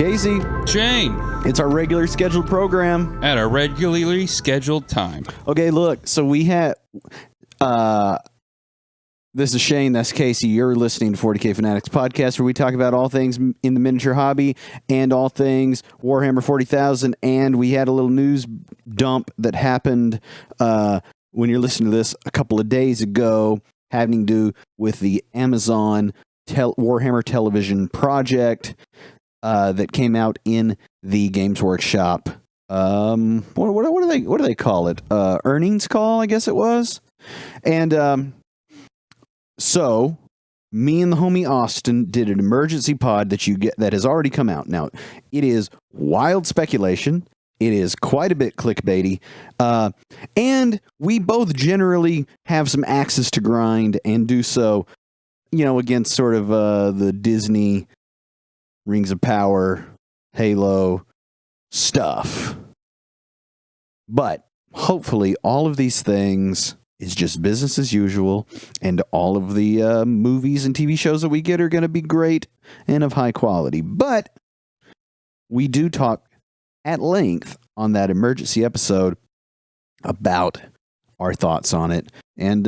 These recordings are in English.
Casey. Shane. It's our regular scheduled program. At our regularly scheduled time. Okay, look. So we had... this is Shane. That's Casey. You're listening to 40K Fanatics Podcast, where we talk about all things in the miniature hobby and all things Warhammer 40,000. And we had a little news dump that happened when you're listening to this a couple of days ago, having to do with the Amazon Warhammer television project that came out in the Games Workshop. What do they call it? Earnings call, I guess it was. And so me and the homie Austin did an emergency pod that has already come out. Now, it is wild speculation. It is quite a bit clickbaity. And we both generally have some axes to grind and do so, against sort of the Disney Rings of Power, Halo stuff. But hopefully all of these things is just business as usual, and all of the movies and TV shows that we get are going to be great and of high quality. But we do talk at length on that emergency episode about our thoughts on it. And,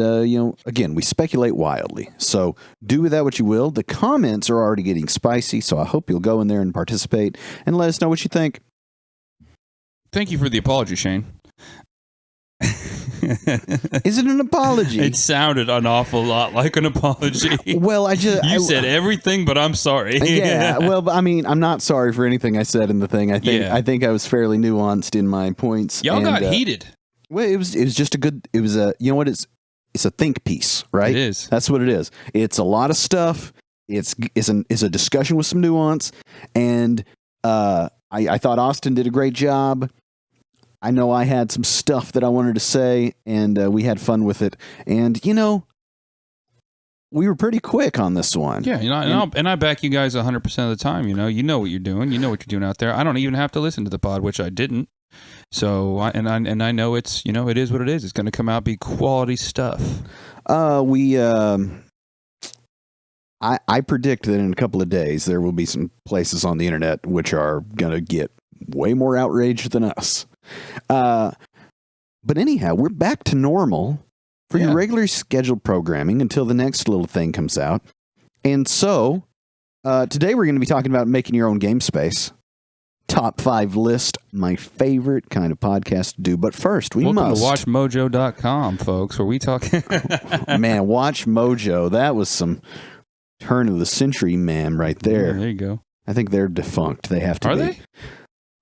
again, we speculate wildly. So do with that what you will. The comments are already getting spicy, so I hope you'll go in there and participate and let us know what you think. Thank you for the apology, Shane. Is it an apology? It sounded an awful lot like an apology. Well, I said everything, but I'm sorry. Yeah, well, I mean, I'm not sorry for anything I said in the thing. I think I was fairly nuanced in my points. Y'all got heated. Well, it was just it's a think piece, right? It is. That's what it is. It's a lot of stuff. It's a discussion with some nuance, and I thought Austin did a great job. I know I had some stuff that I wanted to say, and we had fun with it. And, we were pretty quick on this one. Yeah, and I back you guys 100% of the time. You know what you're doing. You know what you're doing out there. I don't even have to listen to the pod, which I didn't. So, I know it's, it is what it is. It's going to come out, be quality stuff. I predict that in a couple of days, there will be some places on the internet which are going to get way more outraged than us. But anyhow, we're back to normal for your regular scheduled programming until the next little thing comes out. And so, today we're going to be talking about making your own game space. Top 5 list, my favorite kind of podcast to do. But first, Welcome to WatchMojo.com, folks, where we talk... Man, Watch Mojo, that was some turn of the century, man, right there. Yeah, there you go. I think they're defunct. They have to be. Are they?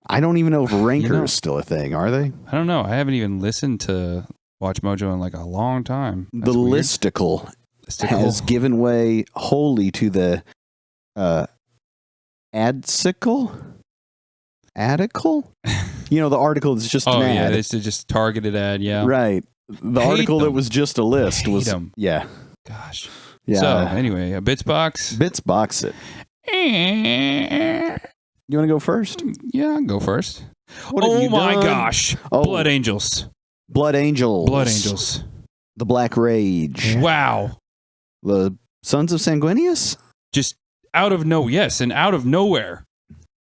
I don't even know if Ranker is still a thing. Are they? I don't know. I haven't even listened to Watch Mojo in like a long time. That's the listicle has given way wholly to the adsicle? Adicle? The article that's just an ad. Yeah, it's just targeted ad, yeah. Right. The article that was just a list was... Them. Yeah. Gosh. Yeah. So, anyway, a Bitsbox. Bitsbox it. You want to go first? Yeah, I can go first. Oh my gosh. Blood Angels. Blood Angels. Blood Angels. The Black Rage. Wow. The Sons of Sanguinius? Just out of nowhere.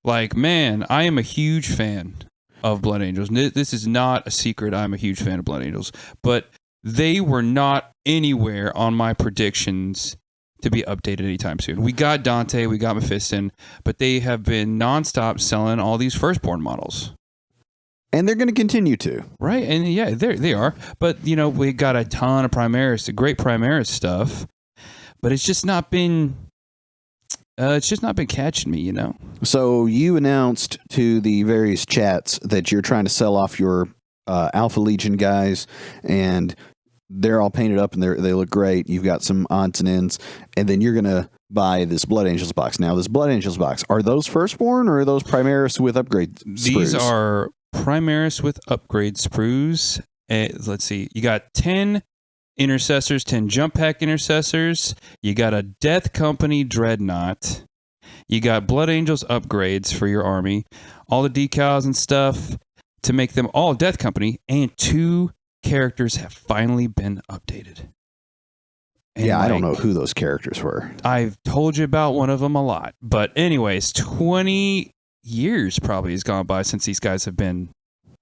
Like, man, I am a huge fan of Blood Angels. This is not a secret. I'm a huge fan of Blood Angels. But they were not anywhere on my predictions to be updated anytime soon. We got Dante, we got Mephiston, but they have been nonstop selling all these Firstborn models. And they're going to continue to. Right, and yeah, they are. But, we got a ton of Primaris, great Primaris stuff, but it's just not been catching me, So you announced to the various chats that you're trying to sell off your Alpha Legion guys, and they're all painted up and they look great. You've got some odds and ends, and then you're going to buy this Blood Angels box. Now, this Blood Angels box, are those Firstborn or are those Primaris with upgrade sprues? These are Primaris with upgrade sprues. Let's see. You got 10 Intercessors, 10 Jump Pack Intercessors. You got a Death Company Dreadnought. You got Blood Angels upgrades for your army. All the decals and stuff to make them all Death Company, and 2 characters have finally been updated. And I don't know who those characters were. I've told you about one of them a lot. But anyways, 20 years probably has gone by since these guys have been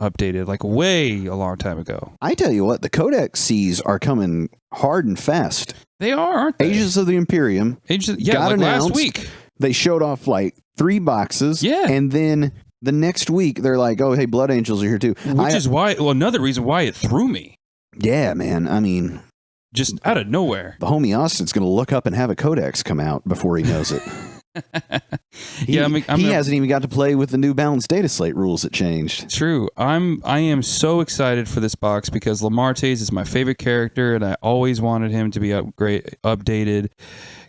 updated, like way a long time ago. I tell you what, the Codex Cs are coming hard and fast. They are, aren't they? Agents of the Imperium. Got like last week. They showed off like 3 boxes. Yeah. And then the next week, they're like, oh, hey, Blood Angels are here too. Which is why, another reason why it threw me. Yeah, man. I mean, just out of nowhere. The homie Austin's going to look up and have a Codex come out before he knows it. He hasn't even got to play with the new balanced data slate rules that changed. True. I am so excited for this box because Lamartes is my favorite character, and I always wanted him to be updated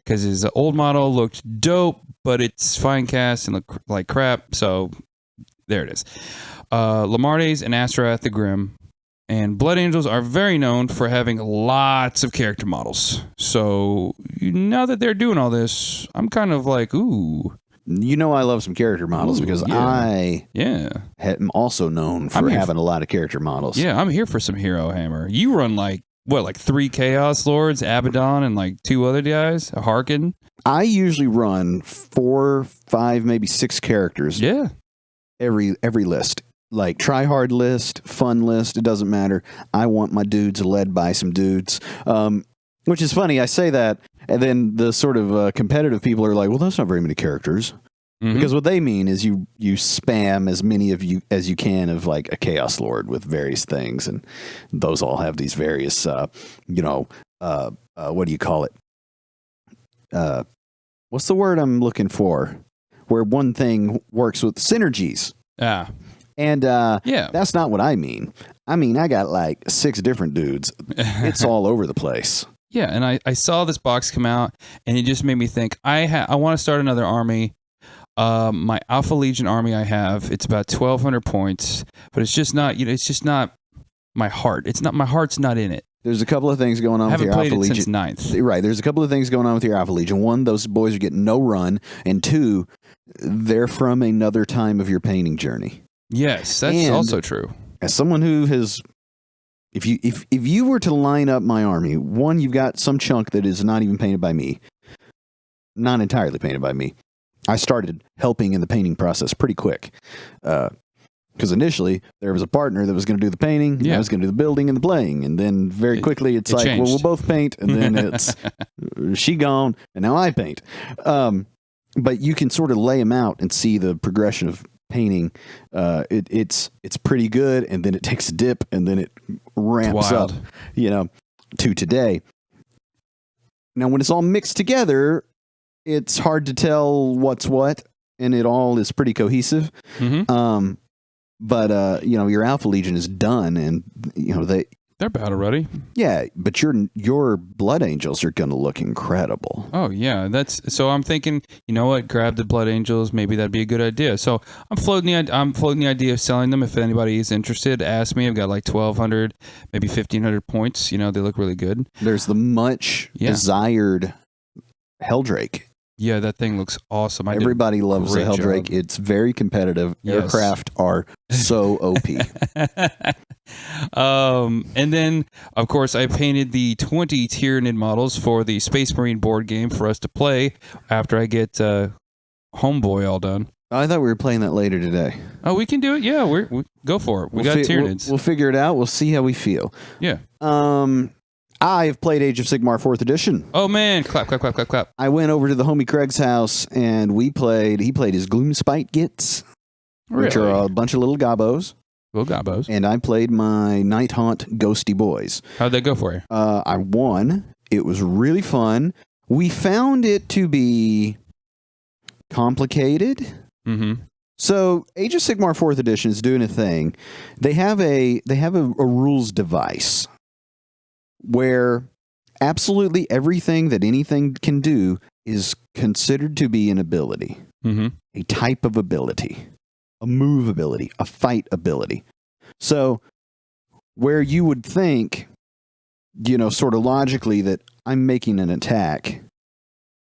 because his old model looked dope, but it's fine cast and looked like crap. So there it is. Lamartes and Astrath the Grim. And Blood Angels are very known for having lots of character models. So now that they're doing all this, I'm kind of like, ooh. You know I love some character models because I am also known for having a lot of character models. Yeah, I'm here for some Hero Hammer. You run like 3 Chaos Lords, Abaddon, and like 2 other guys, a Harkin? I usually run 4, 5, maybe 6 characters. Yeah. Every list. Like try hard list, fun list, it doesn't matter. I want my dudes led by some dudes. Which is funny, I say that, and then the sort of competitive people are like, well, that's not very many characters. Mm-hmm. Because what they mean is you spam as many of you as you can of like a Chaos Lord with various things, and those all have these various, what do you call it? What's the word I'm looking for? Where one thing works with synergies. Ah. And that's not what I mean. I mean, I got like 6 different dudes. It's all over the place. Yeah, and I saw this box come out, and it just made me think, I want to start another army. My Alpha Legion army I have, it's about 1,200 points, but it's just not, it's just not my heart. My heart's not in it. There's a couple of things going on with your Alpha Legion. Since 9th. Right. There's a couple of things going on with your Alpha Legion. 1, those boys are getting no run, and 2, they're from another time of your painting journey. Yes, that's also true. As someone who has, if you were to line up my army, 1, you've got some chunk that is not even painted by me, not entirely painted by me. I started helping in the painting process pretty quick, because initially there was a partner that was going to do the painting, and I was going to do the building and the playing, and then very quickly it's like, changed. well, we'll both paint, and then it's she gone, and now I paint. But you can sort of lay them out and see the progression of painting. It's pretty good, and then it takes a dip, and then it ramps up, to today. Now, when it's all mixed together, it's hard to tell what's what, and it all is pretty cohesive. Mm-hmm. But your Alpha Legion is done, and they're battle ready. Yeah, but your Blood Angels are going to look incredible. Oh yeah, so I'm thinking, you know what? Grab the Blood Angels. Maybe that'd be a good idea. So I'm floating the idea of selling them. If anybody is interested, ask me. I've got like 1,200, maybe 1,500 points. They look really good. There's the much desired Helldrake. Yeah, that thing looks awesome. Everybody loves the Helldrake. Job. It's very competitive. Yes. Aircraft are so OP. And then, of course, I painted the 20 Tyranid models for the Space Marine board game for us to play after I get Homeboy all done. I thought we were playing that later today. Oh, we can do it? Yeah, we go for it. We got Tyranids. We'll figure it out. We'll see how we feel. Yeah. I've played Age of Sigmar 4th Edition. Oh, man. Clap, clap, clap, clap, clap. I went over to the homie Craig's house, and he played his Gloomspite Gits, which are a bunch of little gobos. Little gobos. And I played my Night Haunt Ghosty Boys. How'd that go for you? I won. It was really fun. We found it to be complicated. Mm-hmm. So Age of Sigmar 4th Edition is doing a thing. They have a rules device where absolutely everything that anything can do is considered to be an ability, a type of ability, a move ability, a fight ability. So where you would think, sort of logically that I'm making an attack,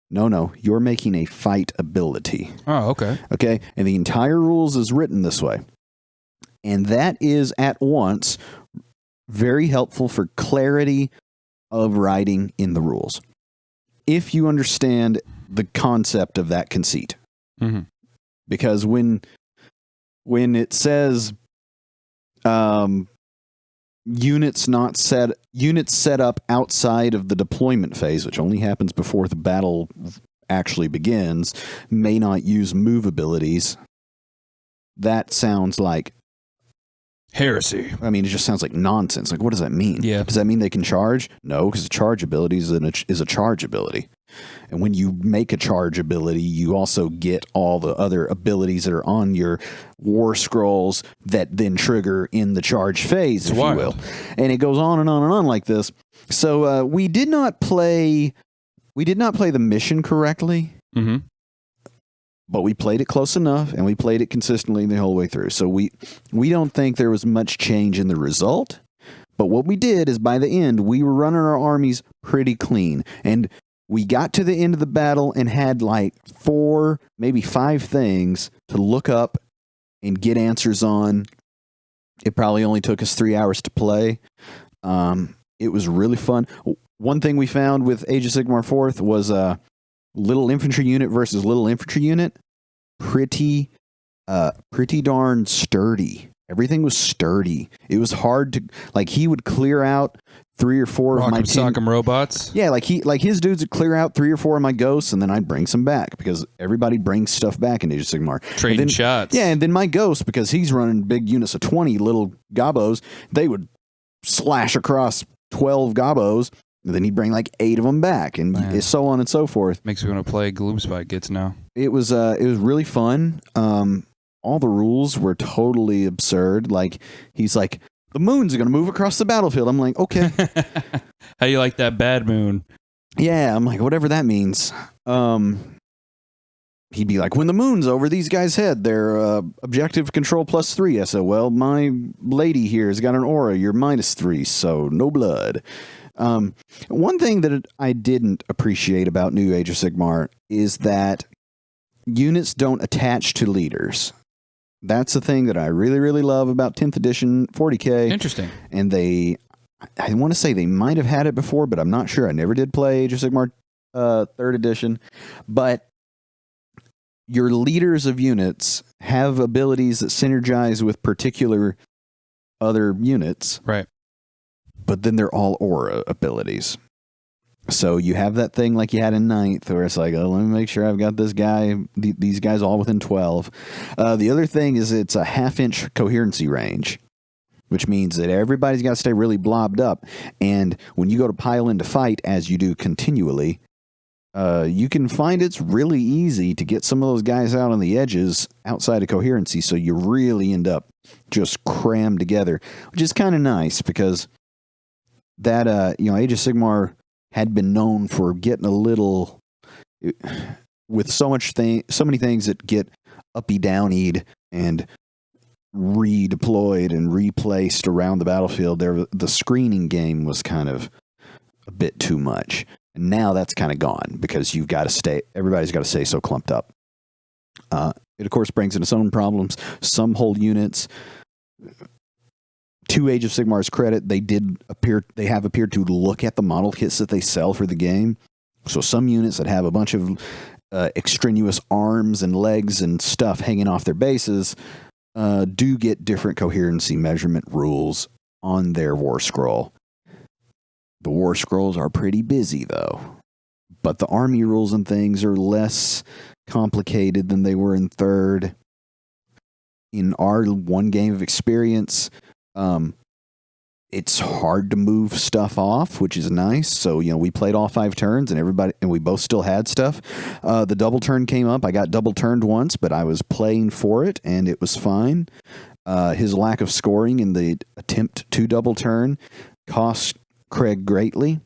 no, you're making a fight ability. Oh, okay. Okay, and the entire rules is written this way. And that is at once very helpful for clarity of writing in the rules. If you understand the concept of that conceit. Mm-hmm. because when it says units set up outside of the deployment phase, which only happens before the battle actually begins, may not use move abilities. That sounds like heresy. I mean, it just sounds like nonsense. Like, what does that mean? Yeah. Does that mean they can charge? No, because a charge ability is a charge ability. And when you make a charge ability, you also get all the other abilities that are on your war scrolls that then trigger in the charge phase, if you will. And it goes on and on and on like this. So we did not play the mission correctly. Mm-hmm. But we played it close enough, and we played it consistently the whole way through. So we don't think there was much change in the result. But what we did is by the end, we were running our armies pretty clean. And we got to the end of the battle and had like 4, maybe 5 things to look up and get answers on. It probably only took us 3 hours to play. It was really fun. One thing we found with Age of Sigmar 4th was little infantry unit versus little infantry unit. Pretty darn sturdy. Everything was sturdy. It was hard to, like, he would clear out 3 or 4 of my Sock'em robots. Yeah, like his dudes would clear out 3 or 4 of my ghosts, and then I'd bring some back because everybody brings stuff back in Age of Sigmar. Trading shots. Yeah, and then my ghost, because he's running big units of 20 little gobos, they would slash across 12 gobos. And then he'd bring like 8 of them back, and so on and so forth. Makes me want to play Gloomspite Gets now. It was really fun. All the rules were totally absurd. Like, he's like, the moon's going to move across the battlefield. I'm like, okay. How you like that bad moon? Yeah, I'm like, whatever that means. He'd be like, when the moon's over these guys' head, they're objective control +3. I said, well, my lady here has got an aura. You're -3, so no blood. One thing that I didn't appreciate about New Age of Sigmar is that units don't attach to leaders. That's the thing that I really, really love about 10th edition 40K. Interesting. And I want to say they might have had it before, but I'm not sure. I never did play Age of Sigmar 3rd edition. But your leaders of units have abilities that synergize with particular other units. Right. But then they're all aura abilities. So you have that thing like you had in 9th where it's like, oh, let me make sure I've got this guy, these guys all within 12. The other thing is it's a 1/2-inch coherency range, which means that everybody's got to stay really blobbed up. And when you go to pile in to fight, as you do continually, you can find it's really easy to get some of those guys out on the edges outside of coherency. So you really end up just crammed together, which is kind of nice because that, Age of Sigmar had been known for getting a little, with so many things that get uppy-downied and redeployed and replaced around the battlefield. The screening game was kind of a bit too much. And now that's kind of gone because everybody's got to stay so clumped up. It, of course, brings in its own problems. Some whole units, to Age of Sigmar's credit, they have appeared to look at the model kits that they sell for the game. So some units that have a bunch of extraneous arms and legs and stuff hanging off their bases do get different coherency measurement rules on their war scroll. The war scrolls are pretty busy, though. But the army rules and things are less complicated than they were in 3rd. In our one game of experience, it's hard to move stuff off, which is nice. So, we played all 5 turns and we both still had stuff. The double turn came up. I got double turned once, but I was playing for it and it was fine. His lack of scoring in the attempt to double turn cost Craig greatly.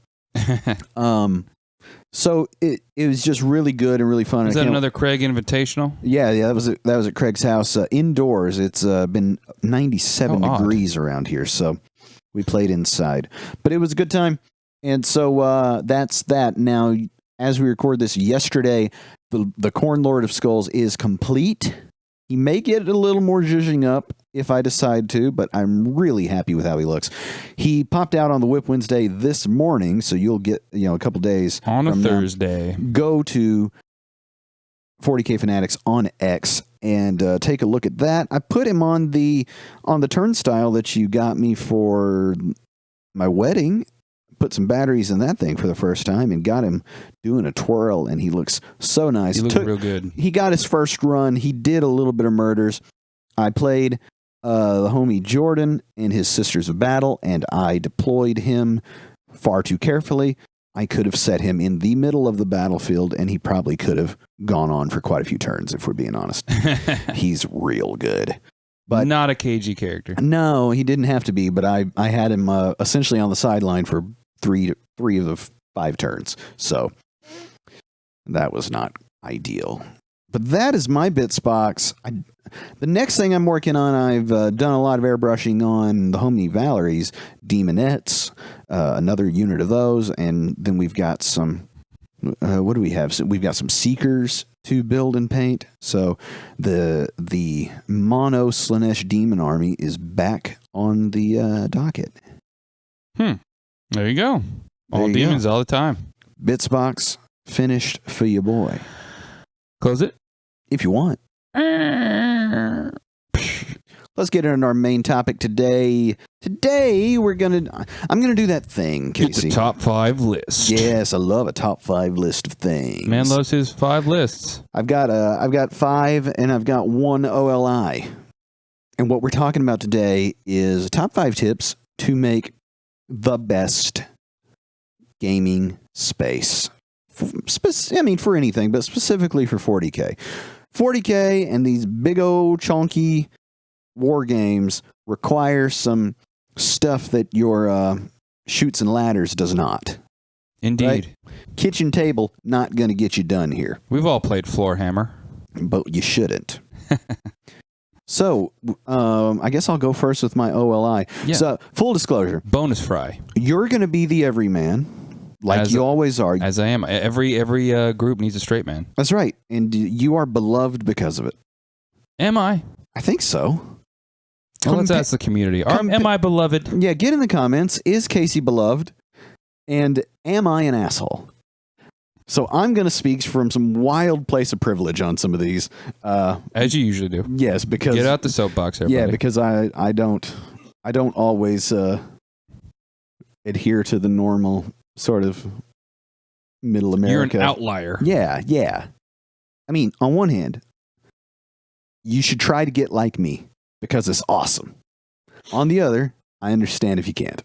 So it was just really good and really fun. Is that another Craig Invitational? Yeah, that was at Craig's house indoors. It's been 97 degrees around here, so we played inside. But it was a good time, and so that's that. Now, as we record this yesterday, the Corn Lord of Skulls is complete. He may get a little more zhuzhing up if I decide to, but I'm really happy with how he looks. He popped out on the Whip Wednesday this morning, so you'll get a couple days on a Thursday. Go to 40K Fanatics on X and take a look at that. I put him on the turnstile that you got me for my wedding. Put some batteries in that thing for the first time and got him doing a twirl, and he looks so nice. He looks real good. He got his first run. He did a little bit of murders. I played the homie Jordan and his Sisters of Battle, and I deployed him far too carefully. I could have set him in the middle of the battlefield, and he probably could have gone on for quite a few turns, if we're being honest. He's real good. But not a KG character. No, he didn't have to be, but I had him essentially on the sideline for three of the 5 turns. So that was not ideal. But that is my bits box. The next thing I'm working on, I've done a lot of airbrushing on the homie Valerie's Demonettes, another unit of those, and then we've got some, what do we have? So we've got some Seekers to build and paint. So the Mono Slanesh Demon Army is back on the docket. There you go. All demons all the time. Bits box finished for your boy. Close it. If you want. Let's get into our main topic today. Today I'm gonna do that thing, Casey. Get the top 5 list. Yes, I love a top 5 list of things. Man loves his 5 lists. I've got 5 and I've got 1 OLI. And what we're talking about today is top 5 tips to make the best gaming space. For anything, but specifically for 40K. 40K and these big old chonky war games require some stuff that your Chutes and Ladders does not. Indeed. Right? Kitchen table, not going to get you done here. We've all played Floorhammer. But you shouldn't. So, I guess I'll go first with my OLI. Yeah. So, full disclosure. Bonus fry. You're going to be the everyman, like you always are. As I am. Every group needs a straight man. That's right. And you are beloved because of it. Am I? I think so. Well, let's ask the community. Am I beloved? Yeah, get in the comments. Is Casey beloved? And am I an asshole? So I'm going to speak from some wild place of privilege on some of these. As you usually do. Yes, because... Get out the soapbox, everybody. Yeah, because I don't always adhere to the normal sort of middle America. You're an outlier. Yeah. I mean, on one hand, you should try to get like me because it's awesome. On the other, I understand if you can't.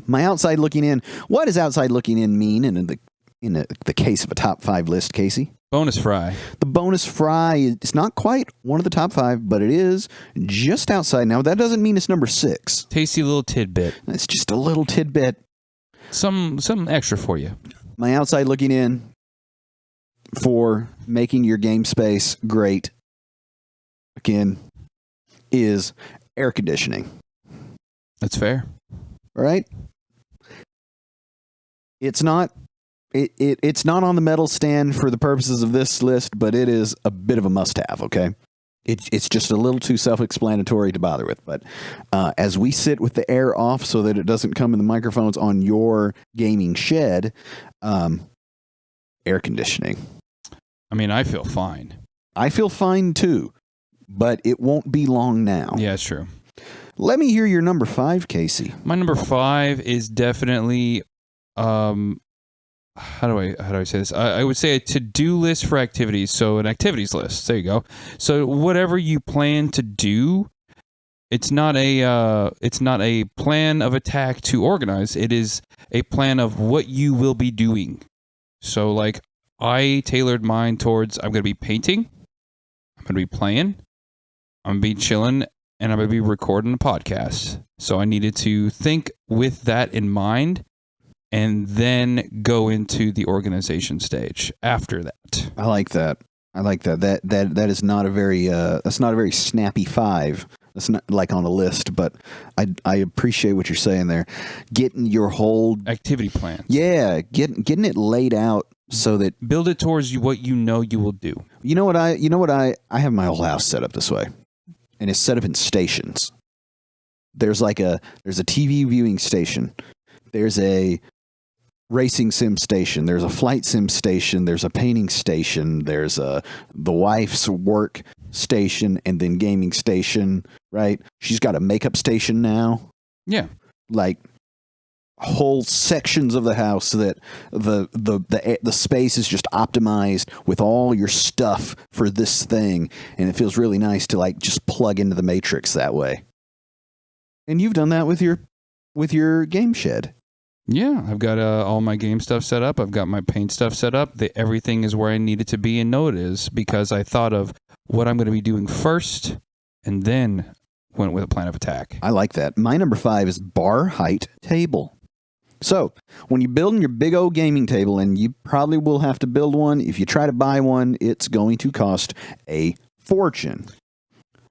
My outside looking in. What does outside looking in mean in the case of a top 5 list, Casey? Bonus fry. The bonus fry is not quite one of the top 5, but it is just outside. Now, that doesn't mean it's number 6. Tasty little tidbit. It's just a little tidbit. Some extra for you. My outside looking in for making your game space great, again, is air conditioning. That's fair. All right? It's not on the metal stand for the purposes of this list, but it is a bit of a must-have, okay? It's just a little too self-explanatory to bother with. But as we sit with the air off so that it doesn't come in the microphones on your gaming shed, air conditioning. I mean, I feel fine. I feel fine too, but it won't be long now. Yeah, it's true. Let me hear your number 5, Casey. My number 5 is definitely... How do I say this? I would say a to-do list for activities. So an activities list. There you go. So whatever you plan to do, it's not a plan of attack to organize. It is a plan of what you will be doing. So like I tailored mine towards I'm going to be painting, I'm going to be playing, I'm going to be chilling, and I'm going to be recording a podcast. So I needed to think with that in mind. And then go into the organization stage after that. I like that. That is not a very that's not a very snappy 5. That's not like on a list, but I appreciate what you're saying there. Getting your whole activity plan. Yeah, getting it laid out so that build it towards what you know you will do. You know what I have my whole house set up this way. And it's set up in stations. There's a TV viewing station. There's a racing sim station. There's a flight sim station. There's a painting station. There's the wife's work station, and then gaming station. Right? She's got a makeup station now. Yeah. Like whole sections of the house that the space is just optimized with all your stuff for this thing, and it feels really nice to like just plug into the matrix that way. And you've done that with your game shed. Yeah, I've got all my game stuff set up. I've got my paint stuff set up. Everything is where I need it to be and know it is, because I thought of what I'm going to be doing first and then went with a plan of attack. I like that. My number 5 is bar height table. So when you're building your big old gaming table, and you probably will have to build one, if you try to buy one, it's going to cost a fortune.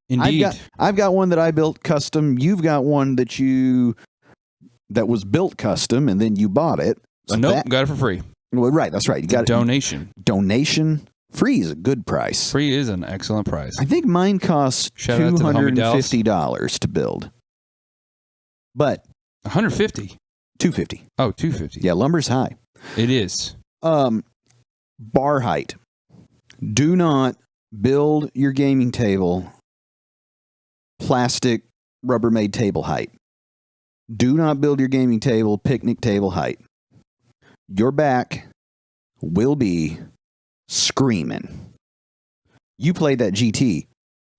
Indeed. I've got one that I built custom. You've got one that was built custom, and then you bought it. So nope, got it for free. Well, right, that's right. You got donation. Donation. Free is a good price. Free is an excellent price. I think mine costs $250 to build. But $150. $250. Oh, $250. Yeah, lumber's high. It is. Bar height. Do not build your gaming table plastic Rubbermaid table height. Do not build your gaming table picnic table height. Your back will be screaming. You played that GT.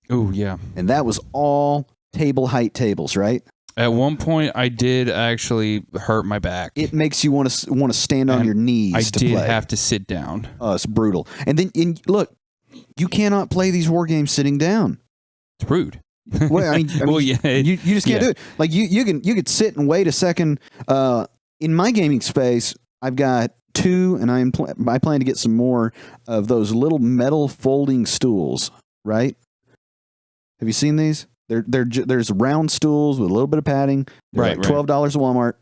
Oh, yeah. And that was all table height tables, right? At one point, I did actually hurt my back. It makes you want to stand on your knees. I to did play. have to sit down. Oh, it's brutal. And then look, you cannot play these war games sitting down. It's rude. Well, I mean well, yeah, you just can't do it. Like you could sit and wait a second. In my gaming space, I've got 2, and I plan to get some more of those little metal folding stools. Right? Have you seen these? There's round stools with a little bit of padding. They're like $12 at Walmart,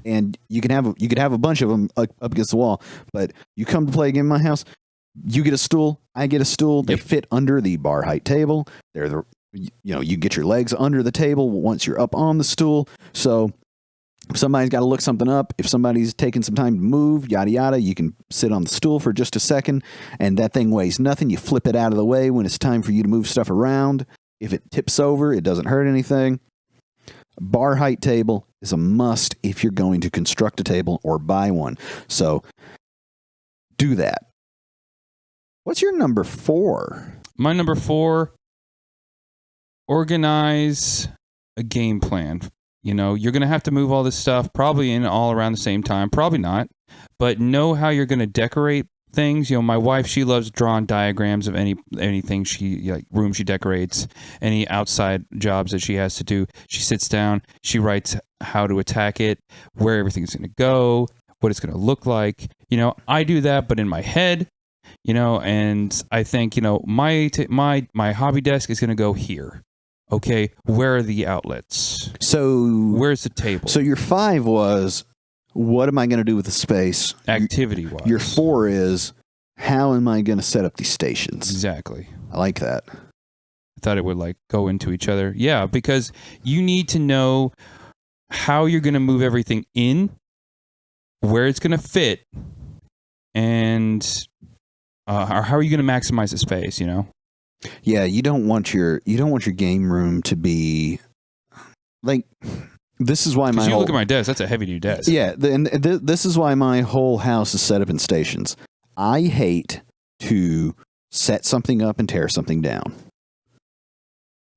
and you could have a bunch of them up against the wall. But you come to play a game in my house, you get a stool, I get a stool. They fit under the bar height table. You get your legs under the table once you're up on the stool. So if somebody's got to look something up, if somebody's taking some time to move, yada yada, you can sit on the stool for just a second, and that thing weighs nothing. You flip it out of the way when it's time for you to move stuff around. If it tips over, it doesn't hurt anything. Bar height table is a must if you're going to construct a table or buy one. So do that. What's your number 4? My number 4, organize a game plan. You know, you're going to have to move all this stuff probably in all around the same time. Probably not. But know how you're going to decorate things. You know, my wife, she loves drawing diagrams of anything room she decorates, any outside jobs that she has to do. She sits down, she writes how to attack it, where everything's going to go, what it's going to look like. You know, I do that, but in my head, you know, and I think, you know, my hobby desk is going to go here. Okay, where are the outlets? So where's the table? So your 5 was, what am I going to do with the space? Activity-wise. Your 4 is, how am I going to set up these stations? Exactly. I like that. I thought it would like go into each other. Yeah, because you need to know how you're going to move everything in, where it's going to fit, and how are you going to maximize the space, you know? Yeah, you don't want your game room to be like, this is why you look at my desk, that's a heavy duty desk. Yeah, this is why my whole house is set up in stations. I hate to set something up and tear something down.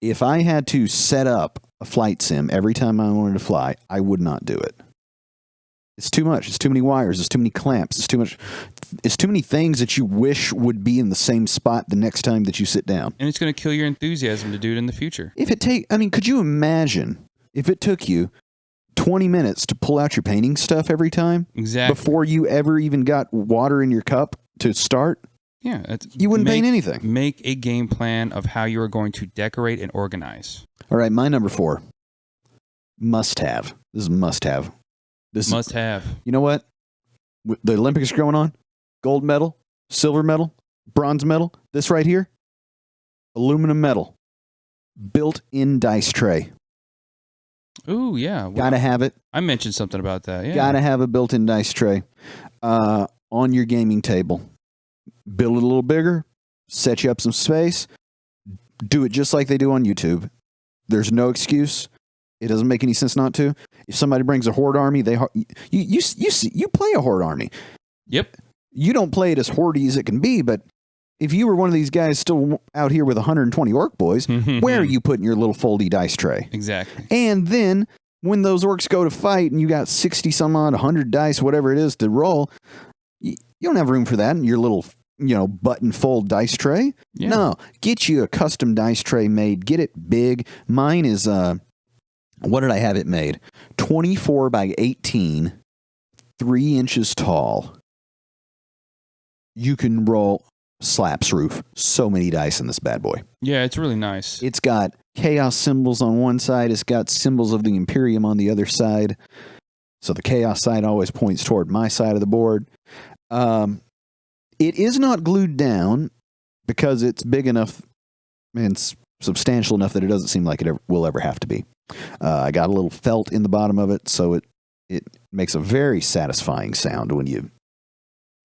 If I had to set up a flight sim every time I wanted to fly, I would not do it. It's too much. It's too many wires. It's too many clamps. It's too much. It's too many things that you wish would be in the same spot the next time that you sit down. And it's going to kill your enthusiasm to do it in the future. Could you imagine if it took you 20 minutes to pull out your painting stuff every time? Exactly. Before you ever even got water in your cup to start? Yeah. You wouldn't paint anything. Make a game plan of how you are going to decorate and organize. All right, my number 4. Must have. This is must have. Must have. You know what? The Olympics are going on. Gold medal, silver medal, bronze medal. This right here, aluminum medal. Built-in dice tray. Ooh, yeah. Well, Gotta have it. I mentioned something about that. Yeah. Gotta have a built-in dice tray on your gaming table. Build it a little bigger, set you up some space, do it just like they do on YouTube. There's no excuse. It doesn't make any sense not to. If somebody brings a horde army, you play a horde army. Yep. You don't play it as hordy as it can be, but if you were one of these guys still out here with 120 orc boys, where are you putting your little foldy dice tray? Exactly. And then when those orcs go to fight and you got 60 some odd, 100 dice, whatever it is to roll, you don't have room for that in your little, button fold dice tray. Yeah. No, get you a custom dice tray made. Get it big. Mine is, what did I have it made? 24 by 18, 3 inches tall. You can roll slaps roof. So many dice in this bad boy. Yeah, it's really nice. It's got chaos symbols on one side. It's got symbols of the Imperium on the other side. So the chaos side always points toward my side of the board. It is not glued down because it's big enough and substantial enough that it doesn't seem like it will ever have to be. I got a little felt in the bottom of it, so it makes a very satisfying sound when you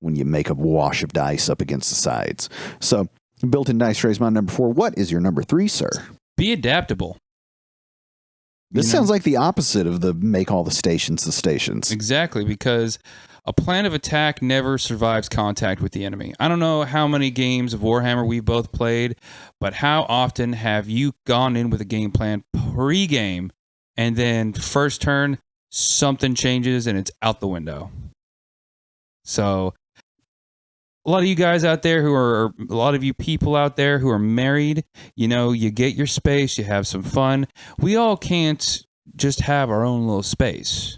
make a wash of dice up against the sides. So built-in dice tray is my number 4. What is your number 3, sir? Be adaptable. This sounds like the opposite of the make all the stations. Exactly, because a plan of attack never survives contact with the enemy. I don't know how many games of Warhammer we've both played, but how often have you gone in with a game plan pre-game and then first turn, something changes and it's out the window? So a lot of you guys out there a lot of you people out there who are married, you get your space, you have some fun. We all can't just have our own little space,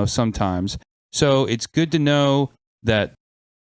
sometimes. So it's good to know that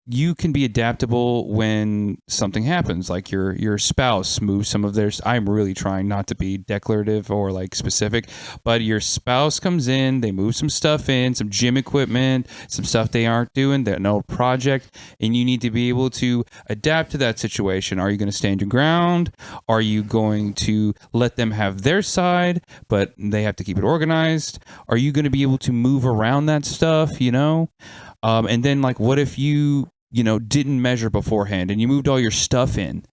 you can be adaptable when something happens, like your spouse moves some of theirs. I'm really trying not to be declarative or like specific, but your spouse comes in, they move some stuff in, some gym equipment, some stuff they aren't doing, an old project, and you need to be able to adapt to that situation. Are you going to stand your ground? Are you going to let them have their side, but they have to keep it organized? Are you going to be able to move around that stuff, and then what if you didn't measure beforehand and you moved all your stuff in,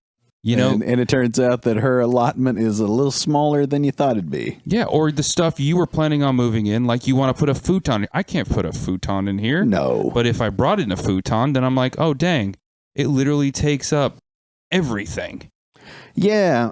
And it turns out that her allotment is a little smaller than you thought it'd be. Yeah, or the stuff you were planning on moving in, like you want to put a futon. I can't put a futon in here. No. But if I brought in a futon, then I'm like, oh, dang, it literally takes up everything. Yeah,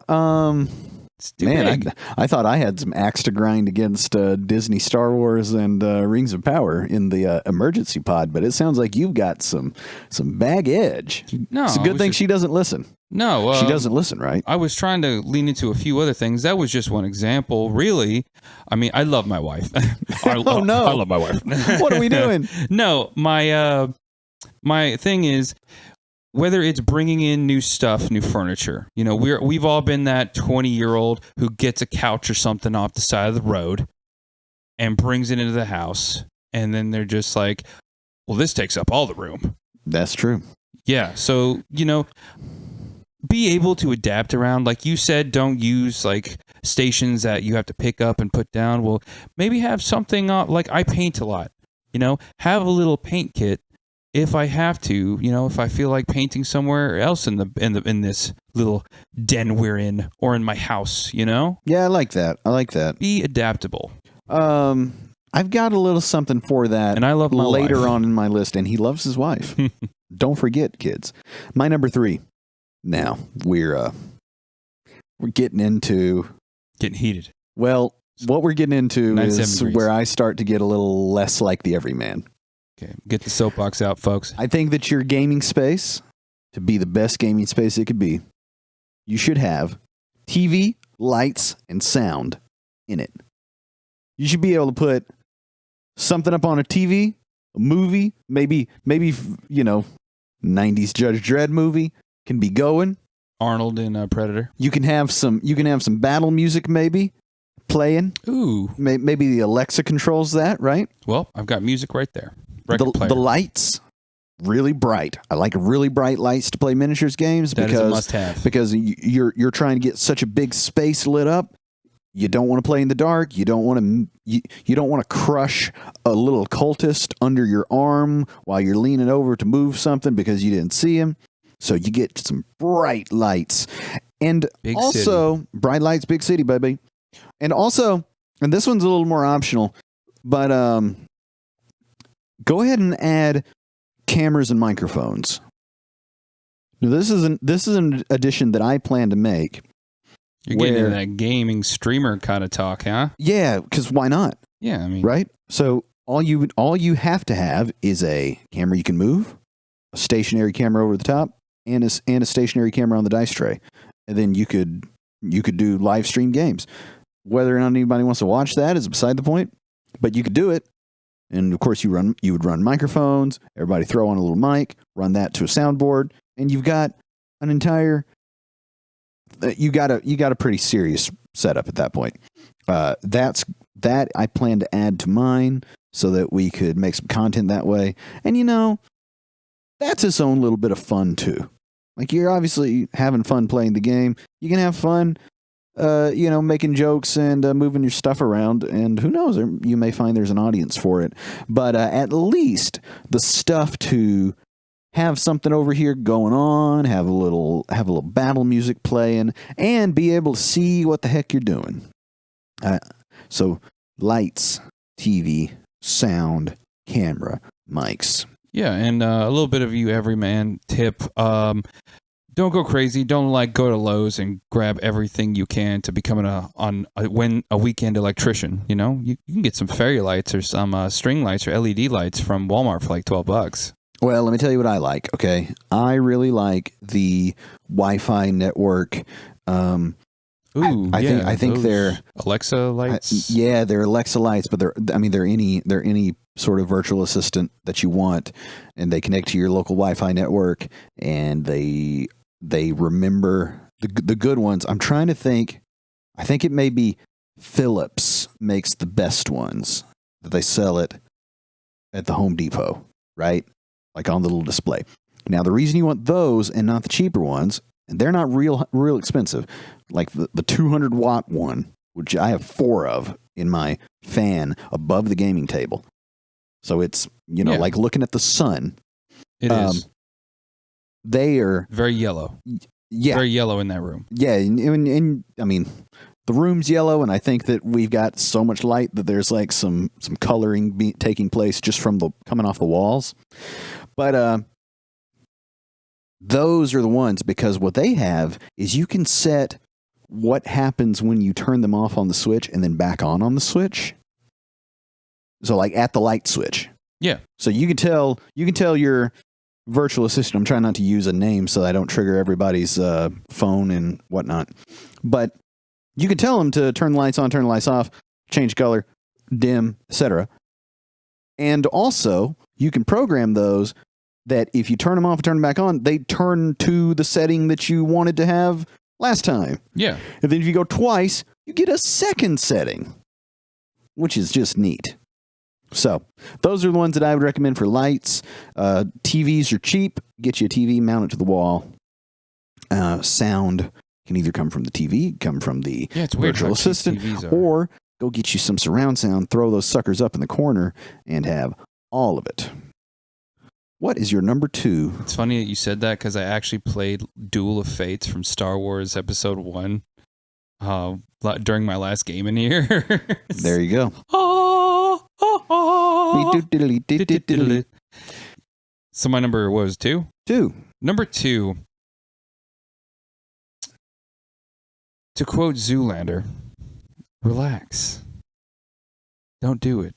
It's too man, big. I thought I had some axe to grind against Disney Star Wars and Rings of Power in the emergency pod, but it sounds like you've got some baggage. No, it's a good thing she doesn't listen. No, she doesn't listen, right? I was trying to lean into a few other things. That was just one example. Really, I mean, I love my wife. Oh no, I love my wife. What are we doing? No, my thing is, whether it's bringing in new stuff, new furniture, we've all been that 20-year-old who gets a couch or something off the side of the road and brings it into the house, and then they're just like, well, this takes up all the room. That's true. Yeah, so, be able to adapt around. Like you said, don't use stations that you have to pick up and put down. Well, maybe have something like I paint a lot, have a little paint kit. If I have to, if I feel like painting somewhere else in this little den we're in, or in my house, Yeah, I like that. Be adaptable. I've got a little something for that, and I love my later wife. on in my list, and he loves his wife. Don't forget, kids. My number 3. Now we're getting heated. Well, what we're getting into is degrees. where I start to get a little less like the everyman. Okay, get the soapbox out, folks. I think that your gaming space, to be the best gaming space it could be, you should have TV, lights, and sound in it. You should be able to put something up on a TV, a movie, maybe 90s Judge Dredd movie can be going. Arnold in Predator. You can have some battle music maybe playing. Ooh. Maybe the Alexa controls that, right? Well, I've got music right there. The lights, really bright. I like really bright lights to play miniatures games That is a must-have. because you're trying to get such a big space lit up. You don't want to play in the dark. You don't want to you don't want to crush a little cultist under your arm while you're leaning over to move something because you didn't see him. So you get some bright lights. And Big also city. bright lights, big city, baby. And also, and this one's a little more optional, but go ahead and add cameras and microphones. Now, this is an addition that I plan to make. You're getting into that gaming streamer kind of talk, huh? Yeah, because why not? Yeah, I mean, Right? So all you have to have is a camera you can move, a stationary camera over the top, and a stationary camera on the dice tray. And then you could do live stream games. Whether or not anybody wants to watch that is beside the point, but you could do it. And of course you would run microphones, everybody throw on a little mic, run that to a soundboard, and you've got an entire you got a pretty serious setup at that point. That I plan to add to mine so that we could make some content that way. And that's its own little bit of fun too. Like, you're obviously having fun playing the game. You can have fun, making jokes and moving your stuff around. And who knows, you may find there's an audience for it. But at least the stuff to have something over here going on, have a little battle music playing, and be able to see what the heck you're doing. So lights, TV, sound, camera, mics. Yeah, and a little bit of you everyman tip. Don't go crazy. Don't go to Lowe's and grab everything you can to become a weekend electrician. You can get some fairy lights or some string lights or LED lights from Walmart for like $12. Well, let me tell you what I like. Okay, I really like the Wi-Fi network. I think they're Alexa lights. They're Alexa lights, but they're any sort of virtual assistant that you want, and they connect to your local Wi-Fi network, and they remember the good ones. I'm trying to think. I think it may be Philips makes the best ones that they sell it at the Home Depot, right? Like on the little display. Now, the reason you want those and not the cheaper ones, and they're not real expensive, like the 200 watt one, which I have 4 of in my fan above the gaming table. So it's, like looking at the sun. It is. They are very yellow. Yeah. Very yellow in that room. Yeah. And I mean, the room's yellow, and I think that we've got so much light that there's like some coloring taking place just from coming off the walls. But those are the ones, because what they have is you can set what happens when you turn them off on the switch and then back on the switch. So like at the light switch. Yeah. So you can tell your virtual assistant, I'm trying not to use a name so I don't trigger everybody's phone and whatnot, but you can tell them to turn the lights on, turn the lights off, change color, dim, etc. And also, you can program those that if you turn them off and turn them back on, they turn to the setting that you wanted to have last time. Yeah. And then if you go twice, you get a second setting, which is just neat. So those are the ones that I would recommend for lights. TVs are cheap. Get you a TV, mount it to the wall. Sound can either come from the TV, come from the virtual assistant, or go get you some surround sound, throw those suckers up in the corner, and have all of it. What is your number 2? It's funny that you said that, because I actually played Duel of Fates from Star Wars Episode 1 during my last gaming year. There you go. So my number was 2? 2. Number 2. To quote Zoolander, relax. Don't do it.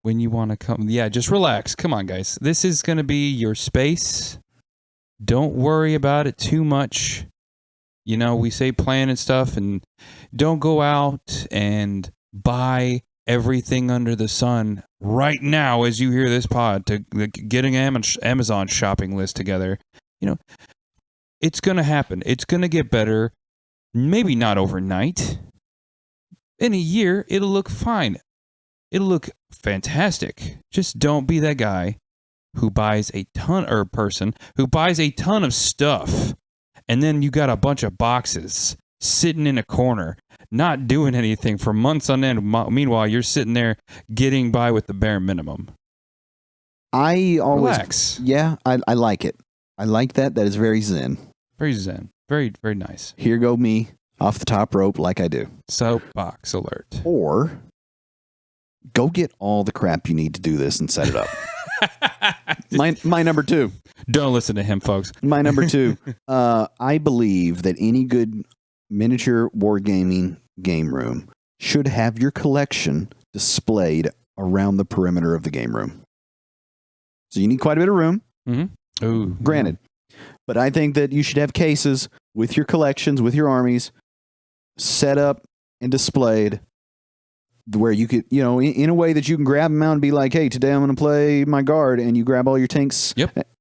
When you want to come, just relax. Come on, guys. This is going to be your space. Don't worry about it too much. We say plan and stuff, and don't go out and buy everything under the sun right now as you hear this pod to get an Amazon shopping list together. It's going to happen. It's going to get better. Maybe not overnight. In a year, it'll look fine. It'll look fantastic. Just don't be that guy who buys a ton, or person who buys a ton of stuff, and then you got a bunch of boxes sitting in a corner not doing anything for months on end. Meanwhile, you're sitting there getting by with the bare minimum. I always Relax. Yeah, I like it. I like that. That is very zen. Very zen. Very, very nice. Here go me off the top rope like I do. Soapbox alert. Or go get all the crap you need to do this and set it up. My number 2. Don't listen to him, folks. My number 2. I believe that any good miniature wargaming game room should have your collection displayed around the perimeter of the game room. So you need quite a bit of room. Mm-hmm. Ooh, granted. But I think that you should have cases with your collections, with your armies, set up and displayed where you could, in a way that you can grab them out and be like, hey, today I'm going to play my guard, and you grab all your tanks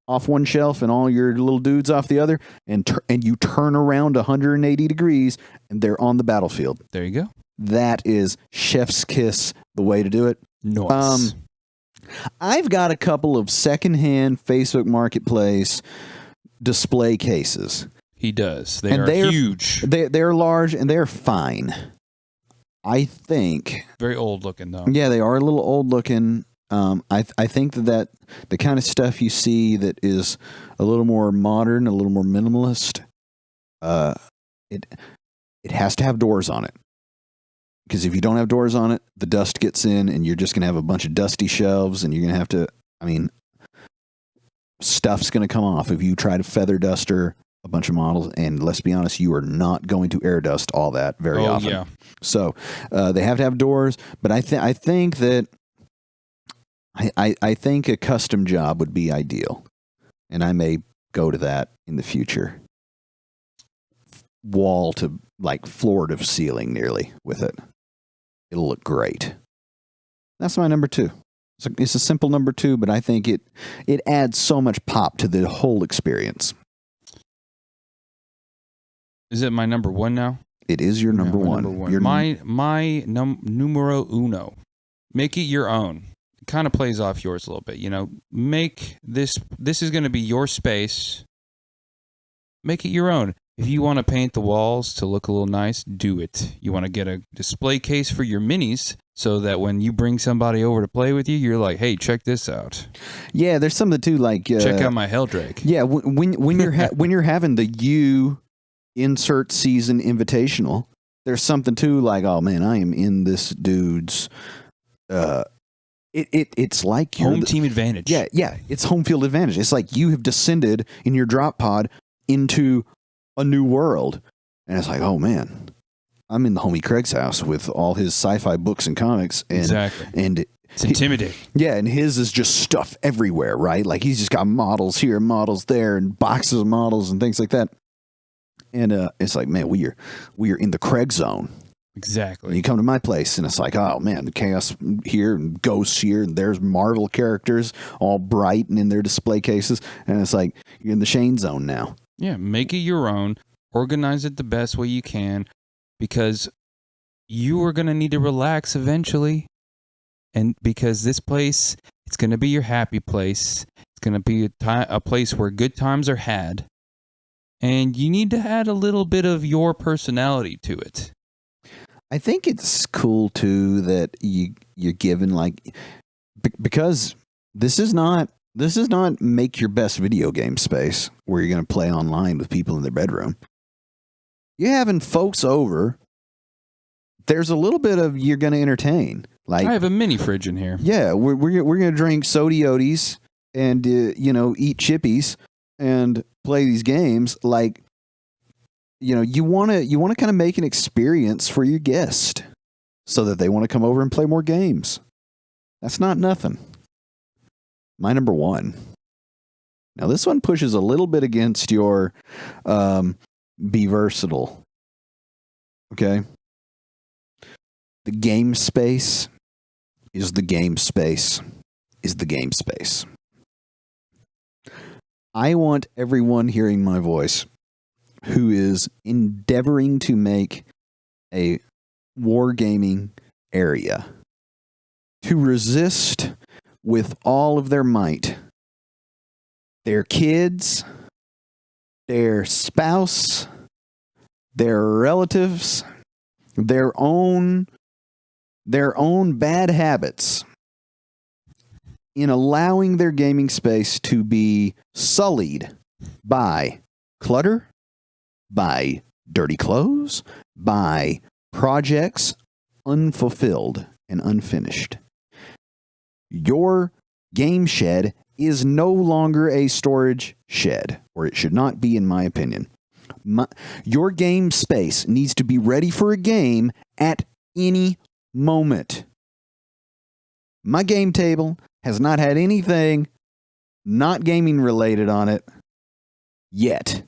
off one shelf and all your little dudes off the other, and you turn around 180 degrees, and they're on the battlefield. There you go. That is chef's kiss, the way to do it. Nice. I've got a couple of secondhand Facebook Marketplace display cases. He does. They're huge. They're large and they're fine. I think. Very old looking, though. Yeah, they are a little old looking. I think that the kind of stuff you see that is a little more modern, a little more minimalist, it has to have doors on it. Because if you don't have doors on it, the dust gets in and you're just going to have a bunch of dusty shelves, and you're going to have to, stuff's going to come off if you try to feather duster a bunch of models. And let's be honest, you are not going to air dust all that very often. Yeah. So they have to have doors, but I think that I think a custom job would be ideal. And I may go to that in the future. Wall to floor to ceiling nearly with it. It'll look great. That's my number 2. It's a simple number 2, but I think it adds so much pop to the whole experience. Is it my number 1 now? It is your number one. My numero uno. Make it your own. It kind of plays off yours a little bit. Make this is going to be your space. Make it your own. If you want to paint the walls to look a little nice, do it. You want to get a display case for your minis so that when you bring somebody over to play with you, you're like, hey, check this out. Yeah, there's something too check out my Helldrake. Yeah, when you're when you're having the U insert season invitational, there's something too oh man, I am in this dude's. It's like home team advantage. Yeah, it's home field advantage. It's like you have descended in your drop pod into a new world, and it's like, oh man, I'm in the homie Craig's house with all his sci-fi books and comics, and exactly, and it's intimidating. And his is just stuff everywhere, right? Like he's just got models here, models there, and boxes of models and things like that. And it's like, man, we are in the Craig zone. Exactly. And you come to my place, and it's like, oh man, the chaos here and ghosts here, and there's Marvel characters all bright and in their display cases, and it's like you're in the Shane zone now. Yeah, make it your own. Organize it the best way you can, because you are going to need to relax eventually. And because this place, it's going to be your happy place. It's going to be a place where good times are had. And you need to add a little bit of your personality to it. I think it's cool, too, that you're given, because this is not make your best video game space where you're going to play online with people in their bedroom. You're having folks over. There's a little bit of you're going to entertain. I have a mini fridge in here. Yeah, we're going to drink Sodiotis and eat chippies and play these games. You want to kind of make an experience for your guest so that they want to come over and play more games. That's not nothing. My number 1. Now, this one pushes a little bit against your be versatile. Okay? The game space is the game space is the game space. I want everyone hearing my voice who is endeavoring to make a wargaming area to resist with all of their might their kids, their spouse, their relatives, their own bad habits in allowing their gaming space to be sullied by clutter, by dirty clothes, by projects unfulfilled and unfinished. Your game shed is no longer a storage shed, or it should not be, in my opinion. Your game space needs to be ready for a game at any moment. My game table has not had anything not gaming related on it yet.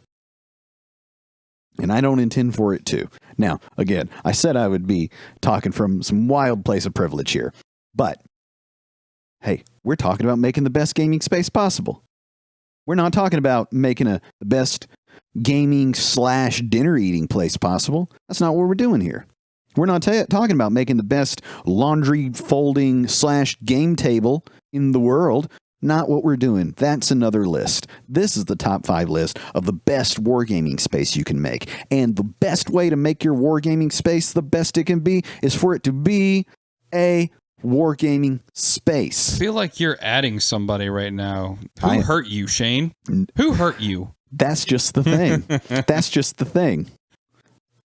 And I don't intend for it to. Now, again, I said I would be talking from some wild place of privilege here. But, hey, we're talking about making the best gaming space possible. We're not talking about making the best gaming / dinner eating place possible. That's not what we're doing here. We're not talking about making the best laundry folding / game table in the world. Not what we're doing. That's another list. This is the top 5 list of the best wargaming space you can make. And the best way to make your wargaming space the best it can be is for it to be a wargaming space. I feel like you're adding somebody right now. Who hurt you, Shane? Who hurt you? That's just the thing. That's just the thing.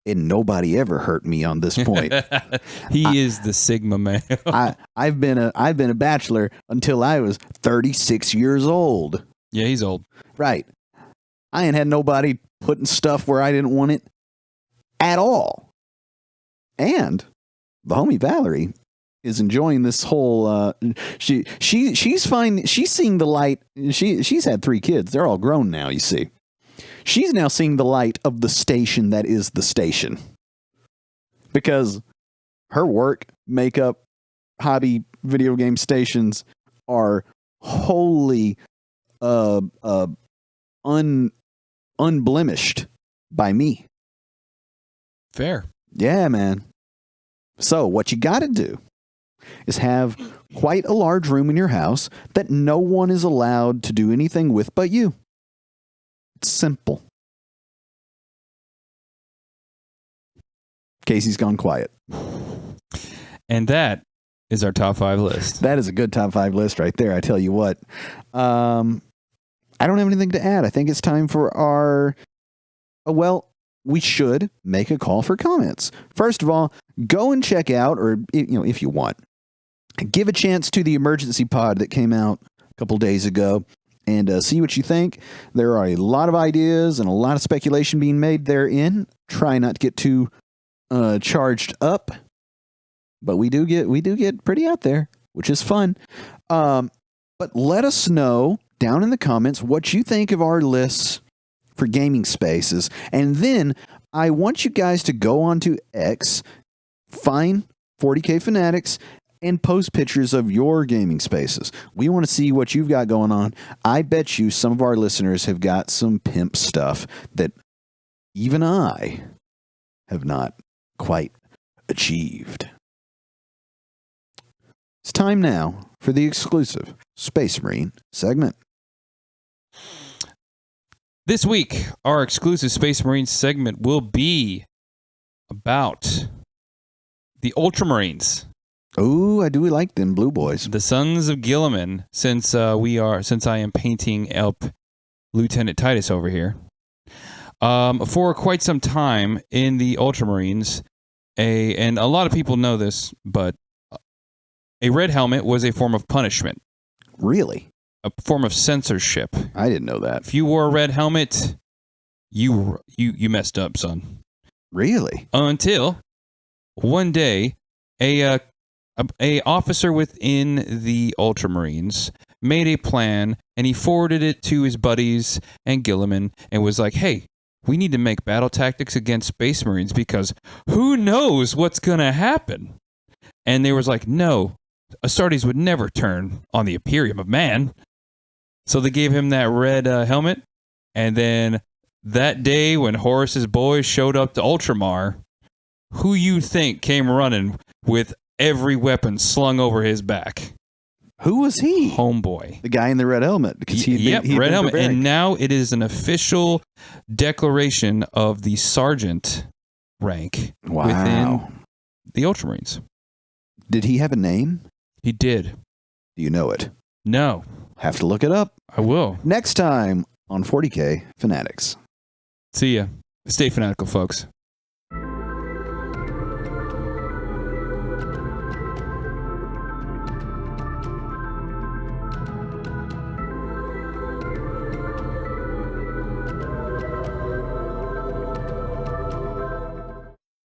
And nobody ever hurt me on this point. He is the Sigma male. I've been a bachelor until I was 36 years old. Yeah, he's old. Right. I ain't had nobody putting stuff where I didn't want it at all. And the homie Valerie is enjoying this whole she's fine. She's seeing the light. She's had 3 kids. They're all grown now, you see. She's now seeing the light of the station that is the station. Because her work, makeup, hobby, video game stations are wholly unblemished by me. Fair. Yeah, man. So what you got to do is have quite a large room in your house that no one is allowed to do anything with but you. It's simple. Casey's gone quiet. And that is our top 5 list. That is a good top 5 list right there. I tell you what. I don't have anything to add. I think it's time for our... we should make a call for comments. First of all, go and check out, or if you want, give a chance to the emergency pod that came out a couple days ago and see what you think. There are a lot of ideas and a lot of speculation being made therein. Try not to get too charged up, but we do get pretty out there, which is fun. But let us know down in the comments what you think of our lists for gaming spaces. And then I want you guys to go onto X, find 40K Fanatics, and post pictures of your gaming spaces. We want to see what you've got going on. I bet you some of our listeners have got some pimp stuff that even I have not quite achieved. It's time now for the exclusive Space Marine segment. This week, our exclusive Space Marine segment will be about the Ultramarines. Oh, I do like them blue boys. The Sons of Gilliman, since I am painting up Lieutenant Titus over here. For quite some time in the Ultramarines, and a lot of people know this, but a red helmet was a form of punishment. Really? A form of censorship. I didn't know that. If you wore a red helmet, you messed up, son. Really? Until one day, a officer within the Ultramarines made a plan, and he forwarded it to his buddies and Gilliman, and was like, "Hey, we need to make battle tactics against Space Marines because who knows what's gonna happen?" And they was like, "No, Astartes would never turn on the Imperium of Man." So they gave him that red helmet, and then that day when Horus's boys showed up to Ultramar, who you think came running with every weapon slung over his back? Who was he? Homeboy. The guy in the red helmet. Because red helmet. And now it is an official declaration of the sergeant rank Wow. within the Ultramarines. Did he have a name? He did. Do you know it? No, Have to look it up. I will. Next time on 40K Fanatics. See ya. Stay fanatical, folks.